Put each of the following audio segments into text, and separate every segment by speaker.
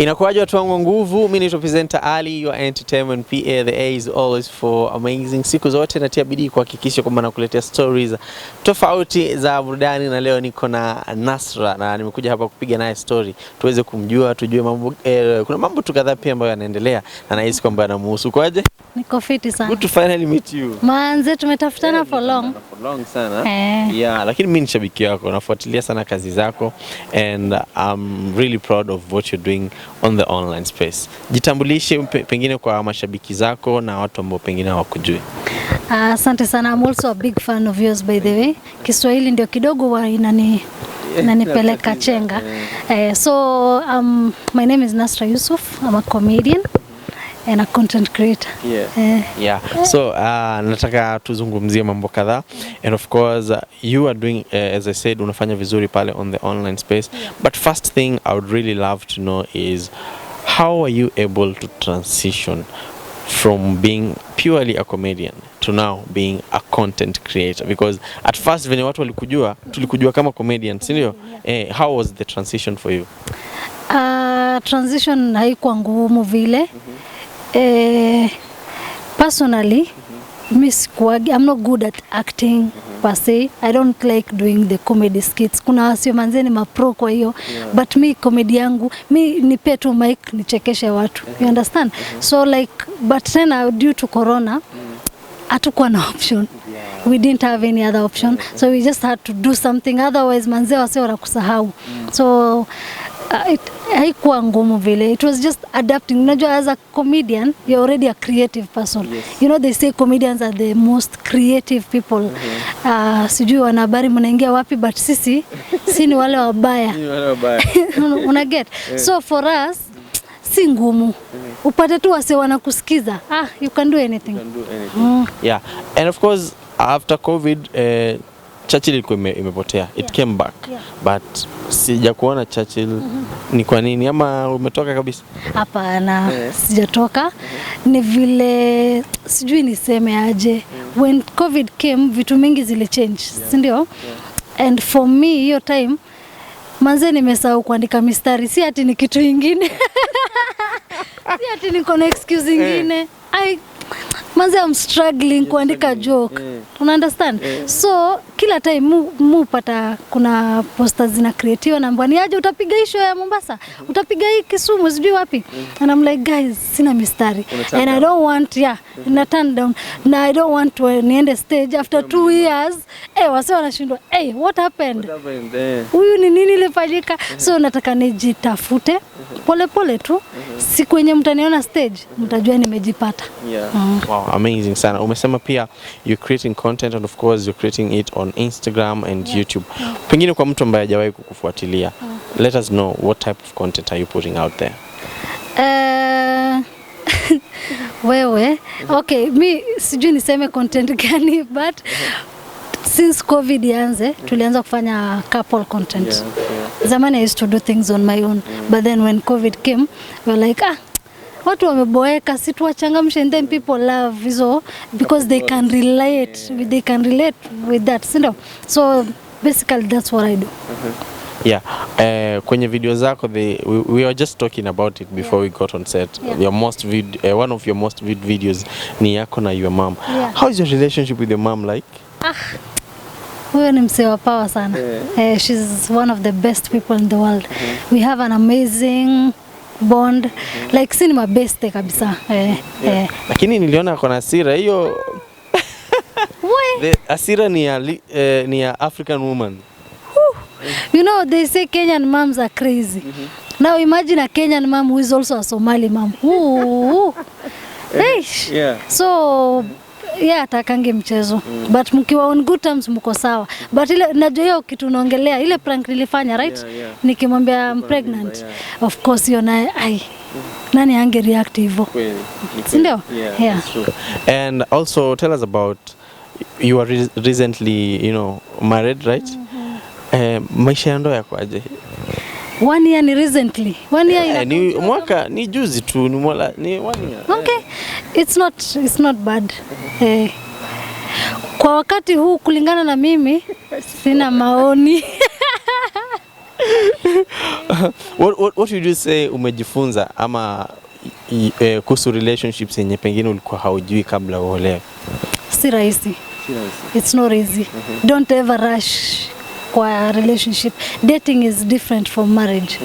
Speaker 1: Inakuwaje watu wangu nguvu, mimi ni presenter Ali, your entertainment PA. The A is always for amazing. Siku zote natia bidii kuhakikisha kwamba nakuletea stories tofauti za burudani, na leo niko na Nasra na nimekuja hapa kupiga naye story tuweze kumjua, tujue mambo kuna mambo tu kadhaa pia ambayo yanaendelea na nahisi kwamba yanamhusu. Kwaje?
Speaker 2: Niko fiti sana.
Speaker 1: Good to finally meet you.
Speaker 2: Manze tumetafutana for long.
Speaker 1: For long sana. Yeah, lakini mimi ni shabiki yako, nafuatilia sana kazi zako and I'm really proud of what you're doing on the online space. Jitambulishe pengine kwa mashabiki zako na watu ambao pengine hawakujui.
Speaker 2: Asante sana. I'm also a big fan of yours by the way. Kiswahili ndio kidogo inanipeleka chenga. So my name is Nasra Yusuf. I'm a comedian and a content creator.
Speaker 1: So nataka tuzungumzie mambo kadhaa, and of course you are doing as I said, unafanya vizuri pale on the online space. But first thing I would really love to know is how are you able to transition from being purely a comedian to now being a content creator? Because at first when watu walikujua, tulikujua kama comedian, si ndio? How was the transition for you?
Speaker 2: Transition haikuwa ngumu vile. Personally, I'm not good at acting per se. I don't like doing the comedy skits. Kuna wasio manzeni mapro kwa hiyo, but me comedy yangu, mi nipe tu mic nichekeshe watu. You understand? So like, but then due to corona, hatukuwa na option. We didn't have any other option. So we just had to do something, otherwise manze wasio wanakusahau. So haikuwa ngumu vile. It was just adapting. Unajua, as a comedian, you're already a creative person. You know, they say comedians are the most creative people. Sijui wanahabari mnaingia wapi, but sisi ni wale wabaya. Una get? So for us, si ngumu. Upate tu wase wanakusikiza. You can do anything.
Speaker 1: Yeah. And of course, after COVID, Churchill ilikuwa imepotea. It came back. But sija kuona Churchill. Ni kwa nini? Ama umetoka kabisa?
Speaker 2: Hapana, sijatoka. Ni vile sijui niseme aje. When COVID came, vitu mingi zile change, si ndio? And for me hiyo time manze nimesahau kuandika mistari, si ati ni kitu kingine. Si ati niko na excuse nyingine. Manze I'm struggling kuandika joke. Una understand? So kila time mu pata kuna posters zina creatiwa na mbwani aje utapiga hisho ya Mombasa, utapiga hii Kisumu sijui wapi. And I'm like, guys, sina mistari. And I don't want na turn down. Na I don't want to niende stage after 2 years. Wase wanashindwa, what happened? Huyu ni nini ilifanyika? So nataka nijitafute pole pole tu. Siku yenye mtaniona stage, mtajua nimejipata.
Speaker 1: Wow, amazing sana. Umesema pia you're creating content, and of course you're creating it on Instagram and YouTube. Pengine kwa mtu ambaye hajawahi kukufuatilia, let us know what type of content are you putting out there?
Speaker 2: Wewe, okay, mi sijui niseme content gani, but since COVID yanze, tulianza kufanya couple content. Zamani I used to do things on my own, but then when COVID came, we were like, watu wameboeka, si tuwachangamshe, and then people love hizo because they can relate with that, so basically that's what I do.
Speaker 1: Kwenye video zako, we were just talking about it before we got on set. Your most one of your most viewed videos ni yako na your mom. How is your relationship with your mom like?
Speaker 2: Huyo ni msee wa power sana. She's one of the best people in the world. We have an amazing bond, like cinema best kabisa.
Speaker 1: Lakini niliona kuna hasira hiyo. The hasira ni ya African woman.
Speaker 2: You know, they say Kenyan moms are crazy. Now imagine a Kenyan mom who is also a Somali mom. So atakange mchezo. But mkiwa on good terms mko sawa. But ile najua hiyo kitu naongelea, ile prank nilifanya, right? Nikimwambia I'm pregnant. Of course you naye nani ange react hivyo? Ndio?
Speaker 1: And also tell us about, you are recently, married, right? Maisha ya ndoa yako aje?
Speaker 2: 1 year ni recently. 1 year
Speaker 1: ni mwaka, ni juzi tu, ni 1 year.
Speaker 2: Okay. It's not bad. Kwa wakati huu kulingana na mimi sina maoni.
Speaker 1: What would you say umejifunza ama kuhusu relationships yenye pengine ulikuwa haujui kabla uolewe?
Speaker 2: Si rahisi. It's not easy. Don't ever rush kwa relationship. Dating is different from marriage.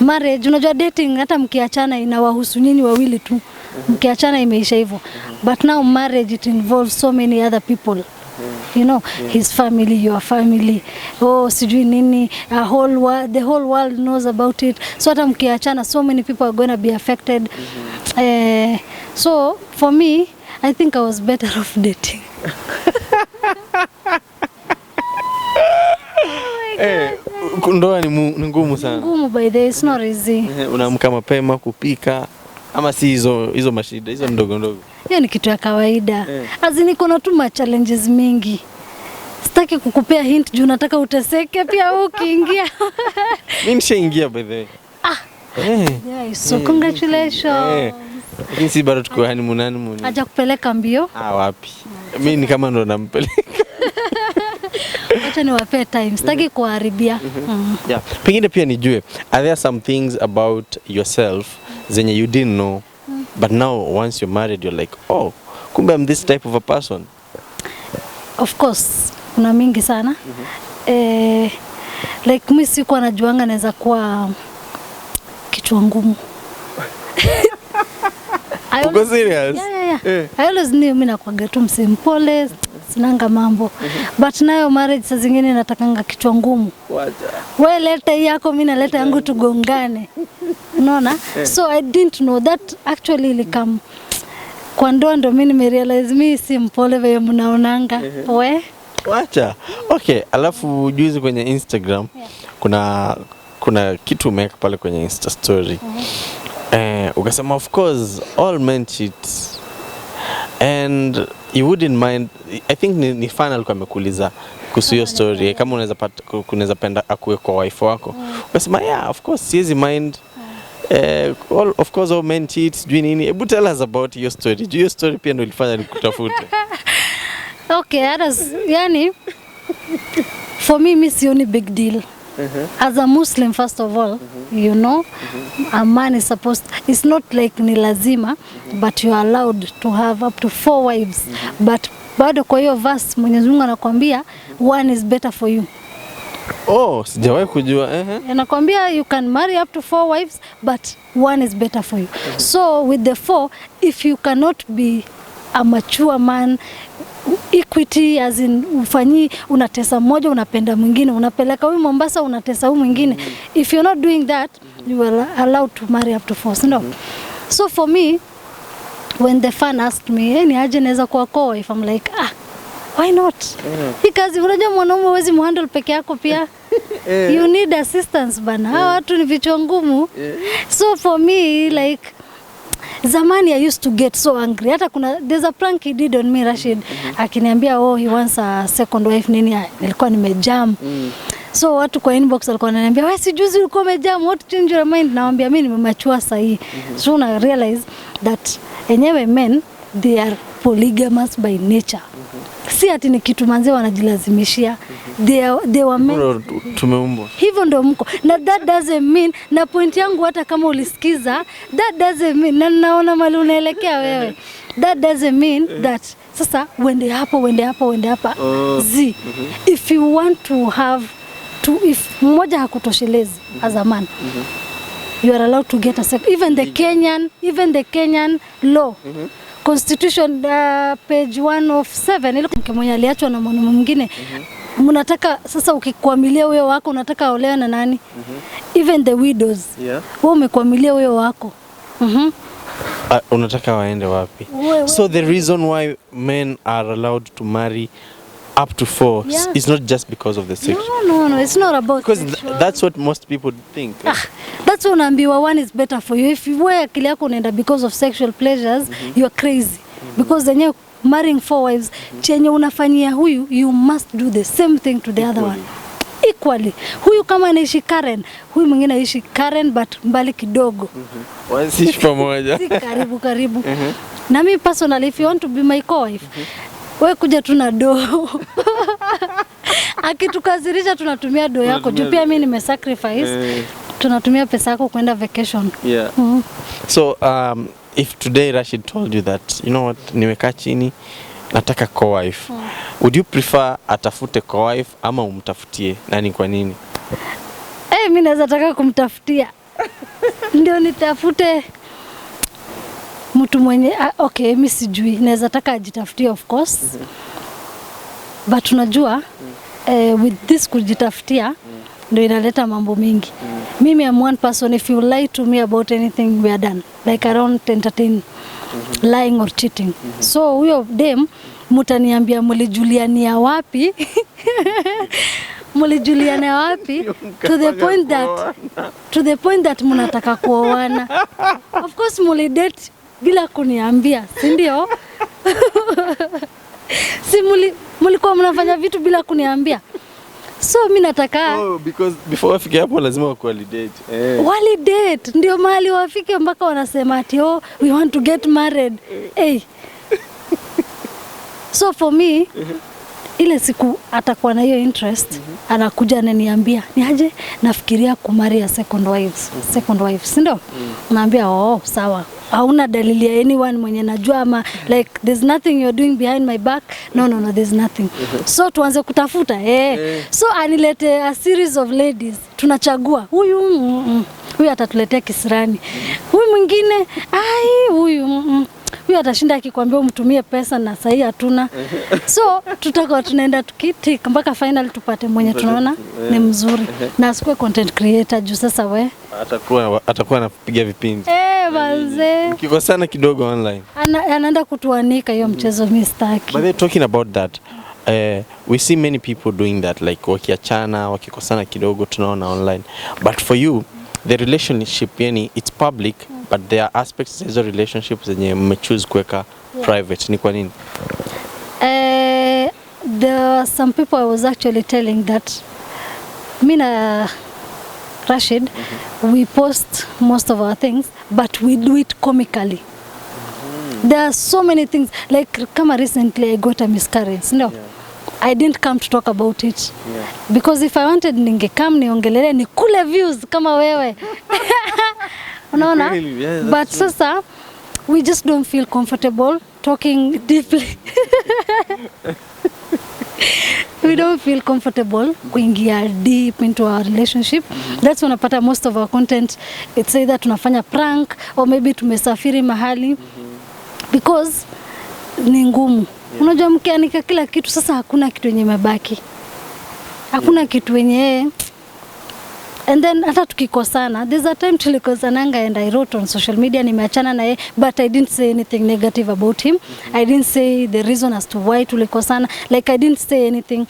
Speaker 2: Marriage, unajua dating hata mkiachana inawahusu nyinyi wawili tu. Mkiachana imeisha hivyo. But now marriage, it involves so many other people. You know, his family, your family, sijui nini, the whole world knows about it. So hata mkiachana, so many people are going to be affected. So for me, I think I was better off dating.
Speaker 1: Ndoa ni ngumu sana.
Speaker 2: Ngumu by the way, it's not easy.
Speaker 1: Unaamka mapema kupika ama si hizo mashida, hizo ndogo ndogo.
Speaker 2: Hiyo ni kitu ya kawaida. Azini kuna tu challenges mingi. Sitaki kukupea hint juu nataka uteseke pia ukiingia.
Speaker 1: Mimi nishaingia by the way.
Speaker 2: Yeah, so congratulations.
Speaker 1: Lakini si bado tuko honeymoon.
Speaker 2: Acha kupeleka mbio.
Speaker 1: Wapi? Mimi ni kama ndo nampeleka.
Speaker 2: Acha niwape time. Sitaki kuharibia.
Speaker 1: Yeah. Pengine pia nijue, are there some things about yourself zenye you didn't know, but now once you're married you're like, oh, kumbe I'm this type of a person?
Speaker 2: Of course, kuna mingi sana. Like mimi sikuwa najuanga naweza kuwa kichwa ngumu.
Speaker 1: Uko serious?
Speaker 2: Yeah. I always knew mimi nakuaga tu msimpole, sinanga mambo. But nayo marriage saa zingine natakanga kichwa ngumu. Wewe leta yako, mimi naleta yangu tugongane. Unaona? So I didn't know that actually ilikam. Kwa ndoa ndo mimi nimerealize mimi si mpole vile mnaonanga.
Speaker 1: Wacha. Okay, alafu juzi kwenye Instagram kuna kitu umeweka pale kwenye Insta story. Ukasema of course all men cheat and you wouldn't mind. I think ni fan alikuwa amekuuliza kuhusu hiyo story kama unaweza penda akuwe kwa wife wako. Ukasema yeah, of course siwezi mind. Of course all men cheat, do nini? Hebu tell us about your story. Your story pia ndio ilifanya nikutafute.
Speaker 2: Okay, yani for me sioni big deal. As a Muslim, first of all, you know, a man is it's not like ni lazima, but you are allowed to have up to 4 wives. But bado kwa hiyo verse Mwenyezi Mungu anakuambia one is better for you.
Speaker 1: Sijawahi kujua.
Speaker 2: Anakuambia you can marry up to 4 wives, but one is better for you. So with the 4, if you cannot be a mature man, equity as in unatesa mmoja unapenda mwingine, unapeleka huyu Mombasa unatesa huyu mwingine. If you're not doing that, you are allowed to marry up to 4. No. So for me, when the fan asked me, ni aje naweza kuwa if I'm like, why not? Hii kazi unajua mwanaume huwezi muhandle peke yako pia. You need assistance bana. Hawa watu ni vichwa ngumu. So for me like zamani I used to get so angry. Hata there's a prank he did on me, Rashid. Akiniambia he wants a second wife nini, nilikuwa nimejam. So watu kwa inbox walikuwa wananiambia wewe si juzi ulikuwa umejam, what change your mind? Naambia mimi nimemachua sahi. So na realize that enyewe men they are polygamous by nature. Si ati ni kitu manze wanajilazimishia. They were men.
Speaker 1: Tumeumbwa.
Speaker 2: Hivyo ndo mko. Na that doesn't mean, na point yangu hata kama ulisikiza, that doesn't mean, na naona mali unaelekea wewe. That doesn't mean that sasa wende hapa. If you want to have if mmoja hakutoshelezi as a man, you are allowed to get a second. Even the Kenyan law. Constitution page 1 of 7 ile mmoja aliachwa na mwanamume mwingine. Mnataka sasa ukikwamilia huyo wako unataka aolewe na nani? Even the widows. Wewe umekwamilia huyo wako.
Speaker 1: Unataka waende wapi? So the reason why men are allowed to marry up to 4 is not just because of the sex.
Speaker 2: No, it's not about
Speaker 1: because that's what most people think.
Speaker 2: That's what unaambiwa one is better for you. If you wear akili yako unaenda because of sexual pleasures, you are crazy. Because then you marrying 4 wives, chenye unafanyia huyu, you must do the same thing to the other one. Equally. Huyu kama anaishi Karen, huyu mwingine anaishi Karen but mbali kidogo.
Speaker 1: Wasiishi pamoja.
Speaker 2: Si karibu. Na mimi personally, if you want to be my co-wife, wewe kuja tu na do. Akitukasirisha tunatumia do yako. Juu pia mimi nimesacrifice. Tunatumia pesa yako kwenda vacation.
Speaker 1: Yeah. So if today Rashid told you that, you know what, nimekaa chini nataka co-wife. Would you prefer atafute co-wife ama umtafutie? Nani kwa nini?
Speaker 2: Mimi naweza taka kumtafutia. Ndio nitafute mtu mwenye okay, mimi sijui. Naweza taka ajitafutie of course. But unajua with this kujitafutia ndio inaleta mambo mingi. Mimi am one person, if you lie to me about anything we are done. Like I don't entertain lying or cheating. So huyo dem mtaniambia mlijuliania wapi? Mlijuliana wapi? To the point that mnataka kuoana. Of course mlidate bila kuniambia, si ndio? Si mlikuwa mnafanya vitu bila kuniambia. So mimi nataka
Speaker 1: because before wafike hapo lazima wakuvalidate.
Speaker 2: Validate ndio mahali wafike mpaka wanasema ati we want to get married. So for me ile siku atakuwa na hiyo interest anakuja ananiambia ni aje nafikiria kumarry a second wife, si ndio? Naambia sawa. Hauna dalili ya anyone mwenye najua ama like there's nothing you're doing behind my back. No, there's nothing. So tuanze kutafuta. So anilete a series of ladies. Tunachagua. Huyu atatuletea kisirani. Huyu mwingine huyu atashinda akikwambia umtumie pesa na sahi hatuna. So tutakuwa tunaenda tukitik mpaka final tupate mwenye tunaona ni mzuri. Na asikue content creator juu sasa
Speaker 1: atakuwa anapiga vipindi.
Speaker 2: Manze.
Speaker 1: Kikosana kidogo online.
Speaker 2: Anaenda kutuanika hiyo mchezo mimi sitaki.
Speaker 1: But they're talking about that. We see many people doing that, like wakiachana, wakikosana kidogo tunaona online. But for you, the relationship yani it's public, but there are aspects of the relationship zenye mmechoose kuweka private. Ni kwa nini?
Speaker 2: There are some people I was actually telling that mina Rashid, we post most of our things, but we do it comically. There are so many things, like kama recently I got a miscarriage, no? I didn't come to talk about it. Because if I wanted ningekam niongelele nikule views kama wewe. Unaona? But sasa we just don't feel comfortable talking deeply. We don't feel comfortable kuingia deep into our relationship. That's when unapata most of our content it's either tunafanya prank or maybe tumesafiri mahali because ni ngumu. Unajua mkianika kila kitu sasa hakuna kitu yenye mabaki. Hakuna kitu yenye and then hata tukikosana there's a time tulikosananga and I wrote on social media nimeachana naye but I didn't say anything negative about him. I didn't say the reason as to why tulikosana, like I didn't say anything.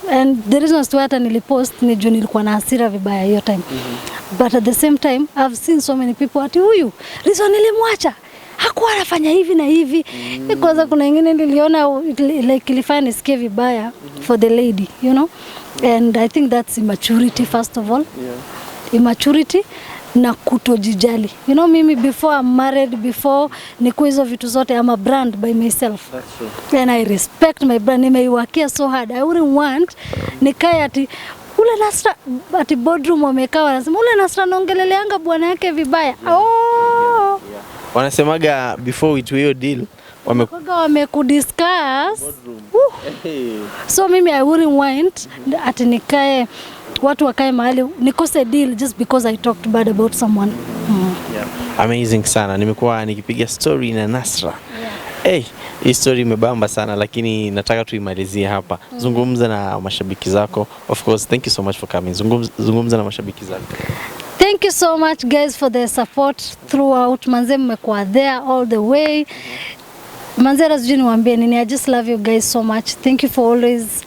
Speaker 2: And the reason as to why hata nilipost ni juu nilikuwa na hasira vibaya hiyo time. But at the same time I've seen so many people ati huyu reason nilimwacha hakuwa anafanya hivi na hivi. Kwanza kuna wengine niliona like ilifanya nisikie vibaya for the lady, you know. And I think that's immaturity first of all. Immaturity na kutojijali. You know, mimi before I'm married, before niko hizo vitu zote, I'm a brand by myself.
Speaker 1: That's true.
Speaker 2: And I respect my brand. Nimeiwakia so hard. I wouldn't want nikae ati ule Nasra ati boardroom wamekaa wanasema ule Nasra naongeleleanga bwana yake vibaya.
Speaker 1: Wanasemaga before we do your deal
Speaker 2: wamekudiscuss. So mimi I wouldn't want ati nikae watu wakae mahali nikose deal just because I talked bad about someone.
Speaker 1: Amazing sana. Nimekuwa nikipiga story na Nasra. Hii story imebamba sana lakini nataka tuimalizie hapa. Zungumza na mashabiki zako. Of course, thank you so much for coming. Zungumza na mashabiki zako.
Speaker 2: Thank you so much guys for the support throughout. Manze mmekuwa there all the way. Manze razujini niwaambie nini, I just love you guys so much. Thank you for always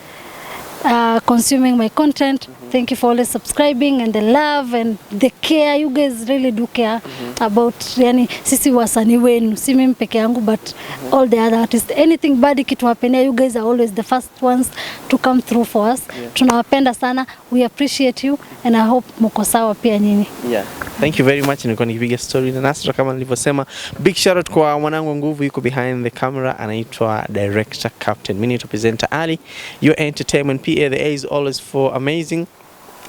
Speaker 2: consuming my content. Thank you for always subscribing and the love and the care. You guys really do care about yani sisi wasanii wenu, si mimi peke yangu but all the other artists. Anything bad kituwapendea, you guys are always the first ones to come through for us. Tunawapenda sana. We appreciate you and I hope mko sawa pia nyinyi.
Speaker 1: Thank you very much. Nilikuwa nikipiga story na Nasra kama nilivyosema. Big shout out kwa mwanangu Nguvu, yuko behind the camera, anaitwa director Captain. Mimi ni presenter Ali, your entertainment PA. The A is always for amazing.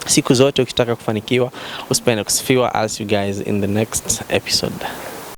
Speaker 1: Siku zote ukitaka kufanikiwa, usipende kusifiwa. I'll see you guys in the next episode.